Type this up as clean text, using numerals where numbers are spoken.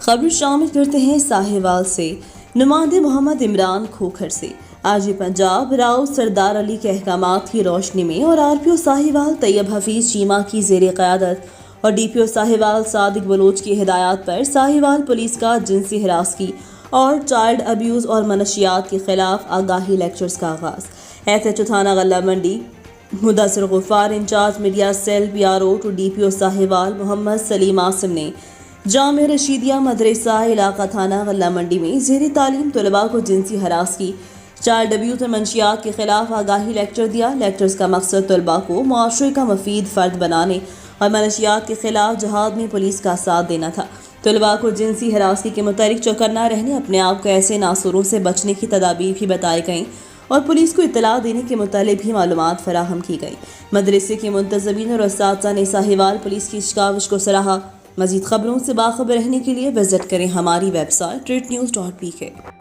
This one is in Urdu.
خبر شامل کرتے ہیں ساہیوال سے۔ نمائندے محمد عمران کھوکھر سے آج پنجاب راؤ سردار علی کے احکامات کی روشنی میں اور RPO ساہیوال طیب حفیظ چیمہ کی زیر قیادت اور DPO ساہیوال صادق بلوچ کی ہدایات پر ساہیوال پولیس کا جنسی ہراسگی اور چائلڈ ابیوز اور منشیات کے خلاف آگاہی لیکچرز کا آغاز۔ SHO تھانہ Ghalla Mandi Mudassar Ghaffar incharge media cell PRO to DPO Sahiwal Muhammad Saleem Asim نے جامع رشیدیہ مدرسہ علاقہ تھانہ غلہ منڈی میں زیر تعلیم طلباء کو جنسی ہراسگی، چائلڈ ابیوز اور منشیات کے خلاف آگاہی لیکچر دیا۔ لیکچرز کا مقصد طلباء کو معاشرے کا مفید فرد بنانے اور منشیات کے خلاف جہاد میں پولیس کا ساتھ دینا تھا۔ طلباء کو جنسی ہراسگی کے متعلق چوکنا رہنے، اپنے آپ کو ایسے ناصوروں سے بچنے کی تدابیر بھی بتائی گئیں اور پولیس کو اطلاع دینے کے متعلق بھی معلومات فراہم کی گئی۔ مدرسے کے منتظمین اور اساتذہ نے ساہیوال پولیس کی اس کاوش کو سراہا۔ مزید خبروں سے باخبر رہنے کے لیے وزٹ کریں ہماری ویب سائٹ treatnews.pk۔